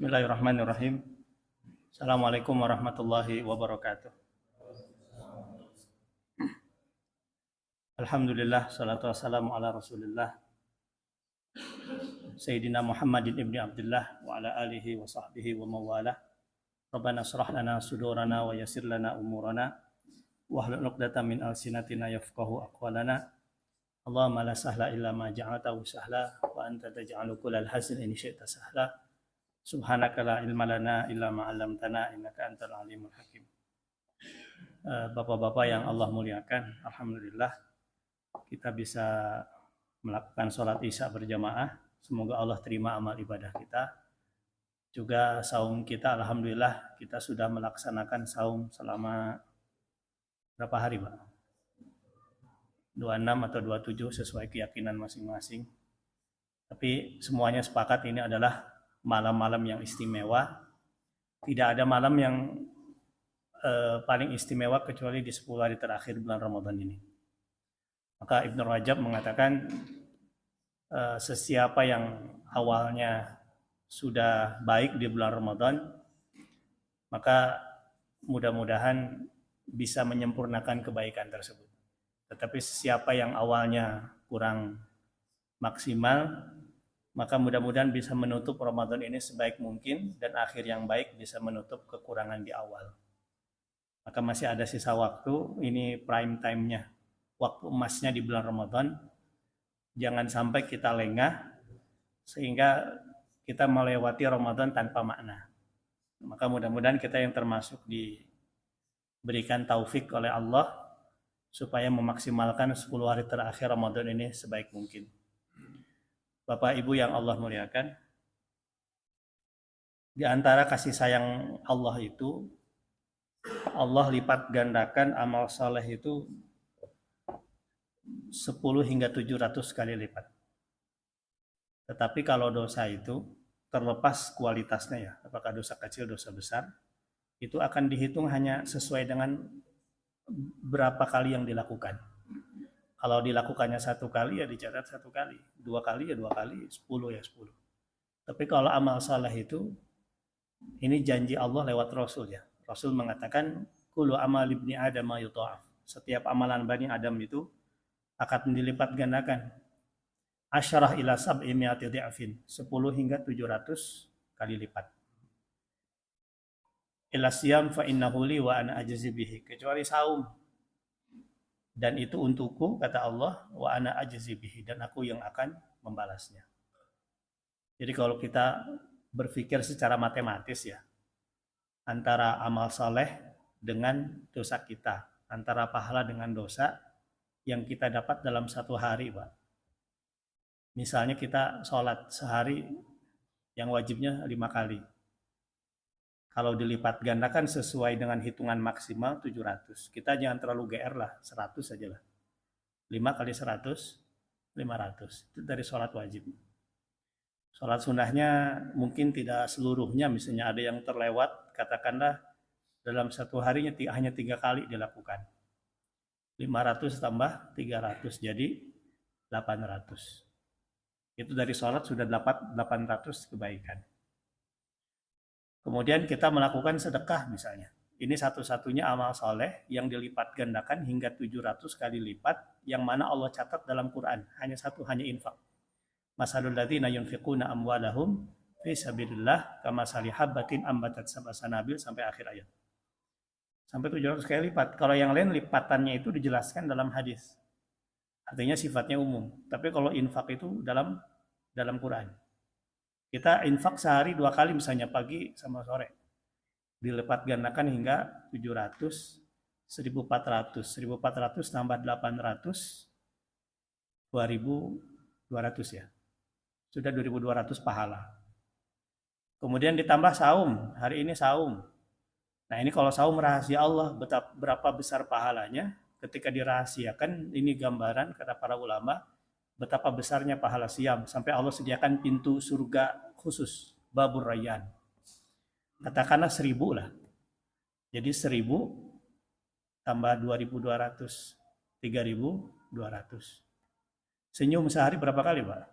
Bismillahirrahmanirrahim. Assalamualaikum warahmatullahi wabarakatuh. Alhamdulillah, salatu wassalamu ala rasulillah Sayyidina Muhammadin ibni Abdullah wa ala alihi wa sahbihi wa mawalah. Rabbana syrah lana sudurana wa yassir lana umurana wahlul 'uqdatam min alsinatina yafqahu aqwalana. Allahumma la sahla illa ma ja'altahu sahla wa anta taj'alu kullal hazni in syi'ta sahla. Subhanaka la ilma lana illa ma 'allamtana innaka antal alimul hakim. Bapak-bapak yang Allah muliakan, alhamdulillah kita bisa melakukan sholat isya berjamaah. Semoga Allah terima amal ibadah kita. Juga saum kita, alhamdulillah kita sudah melaksanakan saum selama berapa hari, Pak? 26 atau 27 sesuai keyakinan masing-masing. Tapi semuanya sepakat ini adalah malam-malam yang istimewa. Tidak ada malam yang paling istimewa kecuali di 10 hari terakhir bulan Ramadan ini. Maka Ibnu Rajab mengatakan sesiapa yang awalnya sudah baik di bulan Ramadan, maka mudah-mudahan bisa menyempurnakan kebaikan tersebut. Tetapi sesiapa yang awalnya kurang maksimal, maka mudah-mudahan bisa menutup Ramadan ini sebaik mungkin dan akhir yang baik bisa menutup kekurangan di awal. Maka masih ada sisa waktu, ini prime time-nya, waktu emasnya di bulan Ramadan. Jangan sampai kita lengah sehingga kita melewati Ramadan tanpa makna. Maka mudah-mudahan kita yang termasuk diberikan taufik oleh Allah supaya memaksimalkan 10 hari terakhir Ramadan ini sebaik mungkin. Bapak Ibu yang Allah muliakan, di antara kasih sayang Allah itu, Allah lipat gandakan amal saleh itu 10 hingga 700 kali lipat. Tetapi kalau dosa itu terlepas kualitasnya ya, apakah dosa kecil, dosa besar, itu akan dihitung hanya sesuai dengan berapa kali yang dilakukan. Kalau dilakukannya 1 kali ya dicatat 1 kali, 2 kali ya 2 kali, 10 ya 10. Tapi kalau amal saleh itu, ini janji Allah lewat Rasul ya. Rasul mengatakan, kullu amal ibni Adam yudha'af. Setiap amalan Bani Adam itu akan dilipat gandakan. Asyarah ila sab'i mi'ati dhi'afin. 10 hingga 700 kali lipat. Ila siyam fa innahu li wa ana ajzi bihi. Kecuali saum. Dan itu untukku, kata Allah, wa ana ajzi bihi. Dan aku yang akan membalasnya. Jadi kalau kita berpikir secara matematis ya, antara amal saleh dengan dosa kita, antara pahala dengan dosa yang kita dapat dalam 1 hari, Pak. Misalnya kita sholat sehari yang wajibnya 5 kali. Kalau dilipat gandakan sesuai dengan hitungan maksimal 700. Kita jangan terlalu GR lah, 100 saja lah. 5 kali 100, 500. Itu dari sholat wajib. Sholat sunnahnya mungkin tidak seluruhnya, misalnya ada yang terlewat, katakanlah dalam 1 harinya hanya 3 kali dilakukan. 500 tambah 300 jadi 800. Itu dari sholat sudah dapat 800 kebaikan. Kemudian kita melakukan sedekah misalnya. Ini satu-satunya amal soleh yang dilipat gandakan hingga 700 kali lipat, yang mana Allah catat dalam Quran. Hanya satu, hanya infak. Masalul ladzina yunfiquna amwalahum fi sabilillah kamasali habbatin ambatat sab'a sanabil sampai akhir ayat. Sampai 700 kali lipat. Kalau yang lain lipatannya itu dijelaskan dalam hadis. Artinya sifatnya umum. Tapi kalau infak itu dalam Quran. Kita infak sehari 2 kali misalnya pagi sama sore. Dilipat gandakan hingga 700, 1400. 1400 tambah 800, 2200 ya. Sudah 2200 pahala. Kemudian ditambah saum. Hari ini saum. Nah ini kalau saum rahasia Allah, berapa besar pahalanya. Ketika dirahasiakan, ini gambaran kata para ulama, betapa besarnya pahala siam. Sampai Allah sediakan pintu surga khusus, babur rayyan. Katakanlah 1000 lah. Jadi 1000 tambah 2200, 3200. Senyum sehari berapa kali, Pak?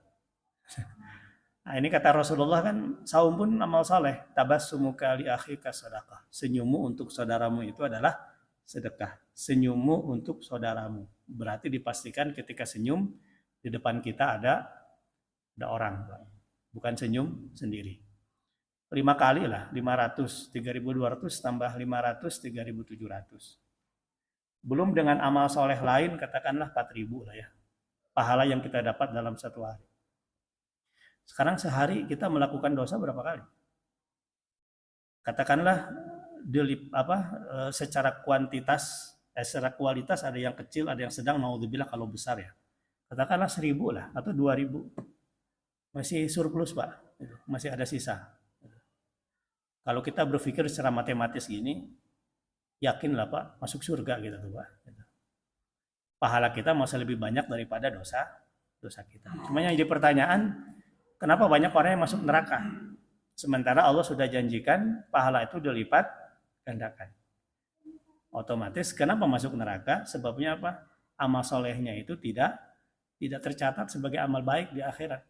Nah, ini kata Rasulullah kan, saum pun amal saleh. Tabassumuka li akhika sadaqah. Senyummu untuk saudaramu itu adalah sedekah. Senyummu untuk saudaramu. Berarti dipastikan ketika senyum di depan kita ada orang, bukan senyum sendiri. 5 kali lah, 500, 3.200 tambah 500, 3.700. Belum dengan amal soleh lain, katakanlah 4.000 lah ya. Pahala yang kita dapat dalam satu hari. Sekarang sehari kita melakukan dosa berapa kali? Katakanlah secara kuantitas, secara kualitas ada yang kecil, ada yang sedang, naudzubillah kalau besar ya. Katakanlah 1.000 lah atau 2.000. Masih surplus Pak, masih ada sisa. Kalau kita berpikir secara matematis gini, yakinlah Pak, masuk surga gitu tuh Pak. Pahala kita masih lebih banyak daripada dosa kita. Cuma yang jadi pertanyaan, kenapa banyak orang yang masuk neraka? Sementara Allah sudah janjikan pahala itu dilipat gandakan. Otomatis kenapa masuk neraka? Sebabnya apa? Amal solehnya itu tidak tercatat sebagai amal baik di akhirat.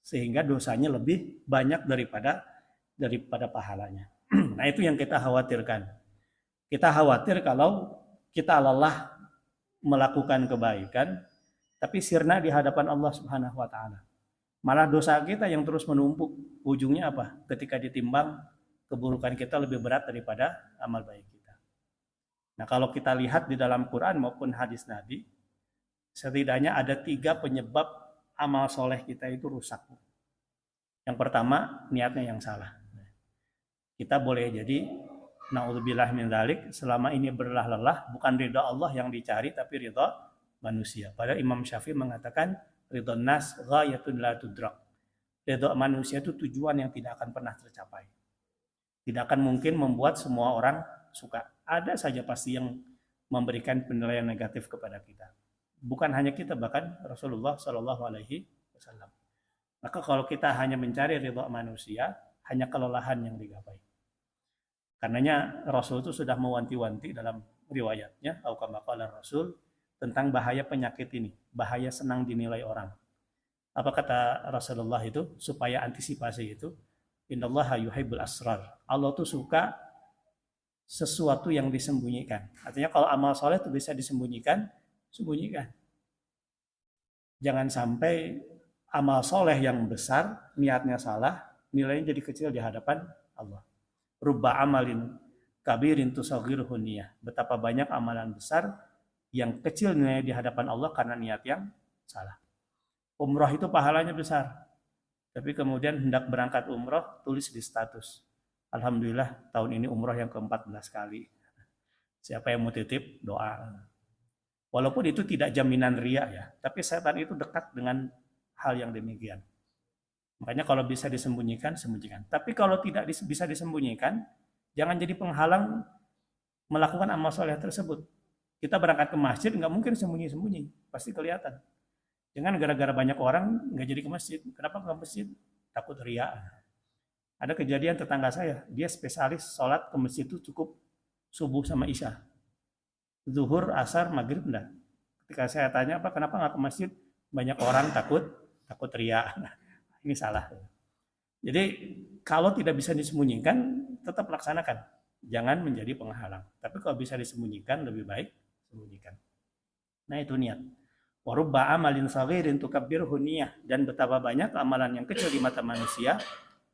Sehingga dosanya lebih banyak daripada pahalanya. Nah, itu yang kita khawatirkan. Kita khawatir kalau kita lelah melakukan kebaikan, tapi sirna di hadapan Allah Subhanahu wa taala. Malah dosa kita yang terus menumpuk, ujungnya apa? Ketika ditimbang, keburukan kita lebih berat daripada amal baik kita. Nah, kalau kita lihat di dalam Quran maupun hadis Nabi, setidaknya ada 3 penyebab amal soleh kita itu rusak. Yang pertama, niatnya yang salah. Kita boleh jadi naudzubillah min dzalik, selama ini berlelah-lelah, bukan ridha Allah yang dicari, tapi ridha manusia. Padahal Imam Syafi'i mengatakan, ridha nas ghayatun la tudrak. Ridha manusia itu tujuan yang tidak akan pernah tercapai. Tidak akan mungkin membuat semua orang suka. Ada saja pasti yang memberikan penilaian negatif kepada kita. Bukan hanya kita, bahkan Rasulullah Shallallahu Alaihi Wasallam. Maka kalau kita hanya mencari ridha manusia, hanya kelelahan yang digapai. Karenanya Rasul itu sudah mewanti-wanti dalam riwayatnya, atau kama qala Rasul, tentang bahaya penyakit ini, bahaya senang dinilai orang. Apa kata Rasulullah itu? Supaya antisipasi itu, innallaha yuhibbul asrar. Allah tuh suka sesuatu yang disembunyikan. Artinya kalau amal soleh itu bisa disembunyikan, sembunyikan. Jangan sampai amal soleh yang besar, niatnya salah, nilainya jadi kecil di hadapan Allah. Rubba amalin kabirin tusaghiruhu niyah. Betapa banyak amalan besar yang kecil nilainya di hadapan Allah karena niat yang salah. Umroh itu pahalanya besar. Tapi kemudian hendak berangkat umroh, tulis di status. Alhamdulillah tahun ini umroh yang ke-14 kali. Siapa yang mau titip, doa. Walaupun itu tidak jaminan riya ya, tapi setan itu dekat dengan hal yang demikian. Makanya kalau bisa disembunyikan, sembunyikan. Tapi kalau tidak bisa disembunyikan, jangan jadi penghalang melakukan amal soleh tersebut. Kita berangkat ke masjid, nggak mungkin sembunyi-sembunyi. Pasti kelihatan. Jangan gara-gara banyak orang nggak jadi ke masjid. Kenapa ke masjid? Takut riya. Ada kejadian tetangga saya, dia spesialis sholat ke masjid itu cukup subuh sama isya. Zuhur, asar, maghrib enggak. Ketika saya tanya, kenapa nggak ke masjid? Banyak orang takut riya. Ini salah. Jadi kalau tidak bisa disembunyikan, tetap laksanakan. Jangan menjadi penghalang. Tapi kalau bisa disembunyikan, lebih baik sembunyikan. Nah itu niat. Wa rubba amalin saghirin tukabbirhu niyah. Dan betapa banyak amalan yang kecil di mata manusia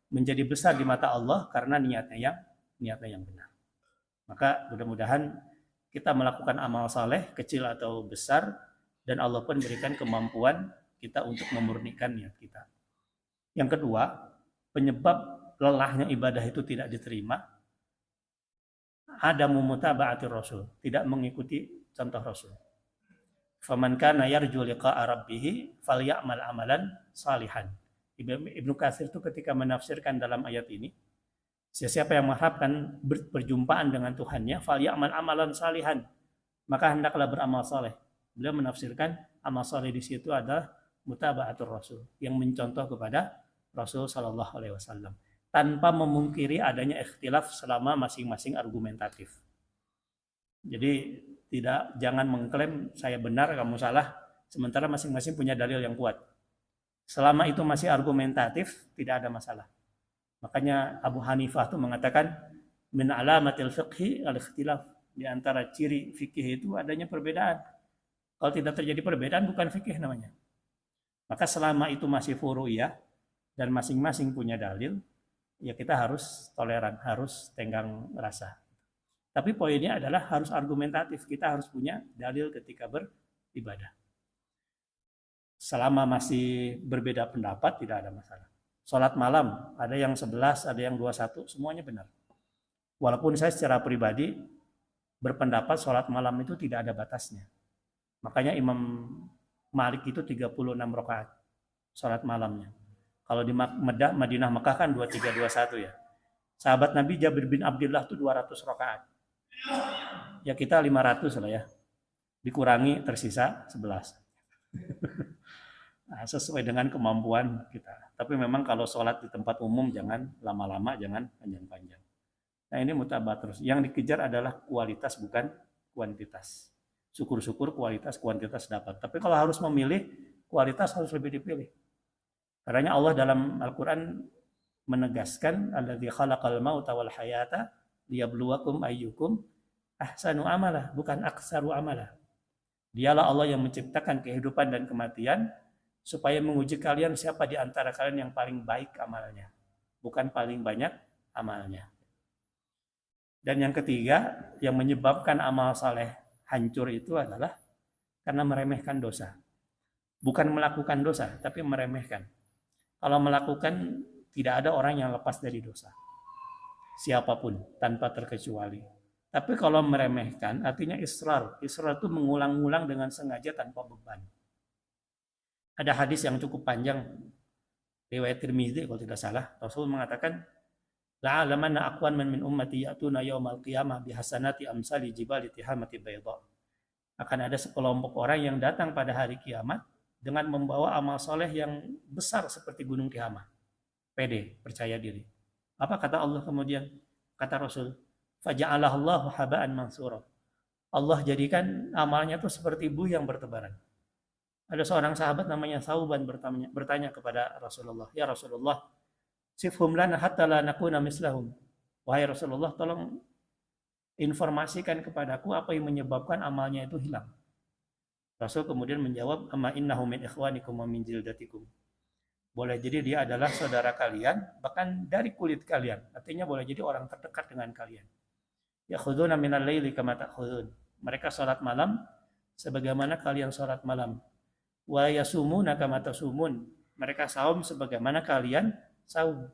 menjadi besar di mata Allah karena niatnya yang benar. Maka mudah-mudahan kita melakukan amal saleh kecil atau besar, dan Allah pun berikan kemampuan kita untuk memurnikan niat kita. Yang kedua, penyebab lelahnya ibadah itu tidak diterima, ada mutaba'atir Rasul, tidak mengikuti contoh Rasul. Faman kana yarju liqa'a rabbih falyamal amalan salihan. Ibnu Katsir itu ketika menafsirkan dalam ayat ini, siapa yang mengharapkan berjumpaan dengan Tuhannya, falyamal amalan salihan, maka hendaklah beramal saleh. Beliau menafsirkan amal saleh di situ adalah mutaba'atur Rasul, yang mencontoh kepada Rasul Shallallahu Alaihi Wasallam tanpa memungkiri adanya ikhtilaf selama masing-masing argumentatif. Jadi jangan mengklaim saya benar kamu salah, sementara masing-masing punya dalil yang kuat. Selama itu masih argumentatif, tidak ada masalah. Makanya Abu Hanifah itu mengatakan min alamatil fiqhi al-ikhtilaf. Di antara ciri fikih itu adanya perbedaan. Kalau tidak terjadi perbedaan bukan fikih namanya. Maka selama itu masih furu'iyah dan masing-masing punya dalil, ya kita harus toleran, harus tenggang rasa. Tapi poinnya adalah harus argumentatif. Kita harus punya dalil ketika beribadah. Selama masih berbeda pendapat tidak ada masalah. Sholat malam, ada yang 11, ada yang 21, semuanya benar. Walaupun saya secara pribadi berpendapat sholat malam itu tidak ada batasnya. Makanya Imam Malik itu 36 rakaat sholat malamnya. Kalau di Madinah Mekah kan 2321 ya. Sahabat Nabi Jabir bin Abdullah itu 200 rakaat. Ya kita 500 lah ya. Dikurangi tersisa 11. Nah, sesuai dengan kemampuan kita. Tapi memang kalau sholat di tempat umum jangan lama-lama, jangan panjang-panjang. Nah ini mutabah terus. Yang dikejar adalah kualitas bukan kuantitas. Syukur-syukur kualitas kuantitas dapat. Tapi kalau harus memilih, kualitas harus lebih dipilih. Karena Allah dalam Al-Quran menegaskan alladzi khalaqal mauta wal hayata liyabluwakum ayyukum ahsanu amala, bukan aksaru amala. Dialah Allah yang menciptakan kehidupan dan kematian supaya menguji kalian siapa di antara kalian yang paling baik amalnya, bukan paling banyak amalnya. Dan yang ketiga, yang menyebabkan amal saleh hancur itu adalah karena meremehkan dosa. Bukan melakukan dosa, tapi meremehkan. Kalau melakukan, tidak ada orang yang lepas dari dosa. Siapapun, tanpa terkecuali. Tapi kalau meremehkan, artinya israr. Israr itu mengulang-ulang dengan sengaja tanpa beban. Ada hadis yang cukup panjang, riwayat Tirmidzi kalau tidak salah. Rasul mengatakan, la'alamanna aqwan min ummati ya'tuna yaumal qiyamah bihasanati amsali jibali tihamati bayda. Akan ada sekelompok orang yang datang pada hari kiamat dengan membawa amal soleh yang besar seperti gunung Tihamah. Pede, percaya diri. Apa kata Allah kemudian? Kata Rasul, faja'alallahu haba'an mansura. Allah jadikan amalnya itu seperti buih yang bertebaran. Ada seorang sahabat namanya Sauban bertanya kepada Rasulullah, ya Rasulullah, sifhum lana hatta la nakuna mislahum. Wahai Rasulullah, tolong informasikan kepadaku apa yang menyebabkan amalnya itu hilang. Rasul kemudian menjawab, amma innahu min ikhwanikum wa min jildatikum. Boleh jadi dia adalah saudara kalian, bahkan dari kulit kalian. Artinya boleh jadi orang terdekat dengan kalian. Yakhuduna minal laili kama ta'khudun. Mereka salat malam sebagaimana kalian salat malam. Wa yasumuna kama tasumun. Mereka saum sebagaimana kalian saum.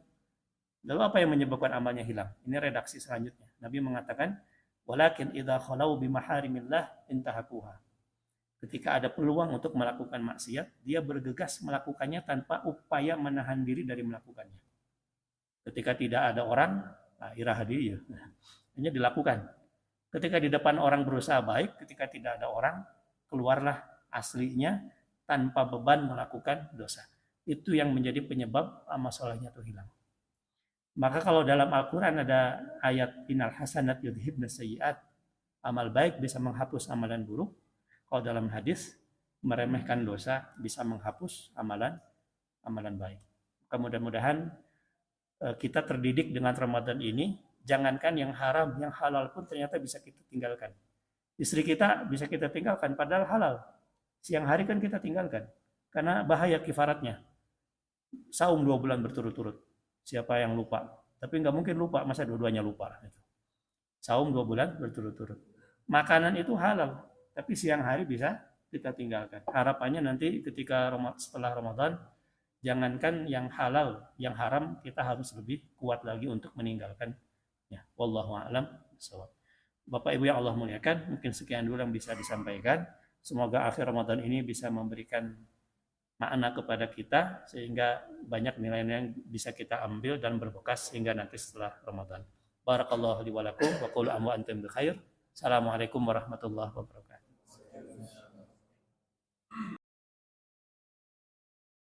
Lalu apa yang menyebabkan amalnya hilang? Ini redaksi selanjutnya. Nabi mengatakan, walakin idza khalau bimaharimillah intahakuha. Ketika ada peluang untuk melakukan maksiat, dia bergegas melakukannya tanpa upaya menahan diri dari melakukannya. Ketika tidak ada orang, irah diri ya. Hanya dilakukan. Ketika di depan orang berusaha baik, ketika tidak ada orang, keluarlah aslinya tanpa beban melakukan dosa. Itu yang menjadi penyebab amal solehnya itu hilang. Maka kalau dalam Al-Quran ada ayat innal hasanat yudhibna sayyi'at, amal baik bisa menghapus amalan buruk. Kalau dalam hadis meremehkan dosa bisa menghapus amalan baik. Mudah-mudahan kita terdidik dengan Ramadan ini, jangankan yang haram, yang halal pun ternyata bisa kita tinggalkan. Istri kita bisa kita tinggalkan padahal halal. Siang hari kan kita tinggalkan karena bahaya kifaratnya. Saum 2 bulan berturut-turut. Siapa yang lupa? Tapi nggak mungkin lupa, masa dua-duanya lupa. Saum 2 bulan berturut-turut. Makanan itu halal, tapi siang hari bisa kita tinggalkan. Harapannya nanti ketika setelah Ramadan, jangankan yang halal, yang haram kita harus lebih kuat lagi untuk meninggalkan. Ya, wallahu a'lam bishawab. Bapak Ibu yang Allah muliakan, mungkin sekian dulu yang bisa disampaikan. Semoga akhir Ramadan ini bisa memberikan makna kepada kita sehingga banyak nilai-nilai yang bisa kita ambil dan berbekas sehingga nanti setelah Ramadan. Barakallahu li wa lakum wa qul amu antum bi khair. Assalamualaikum warahmatullahi wabarakatuh.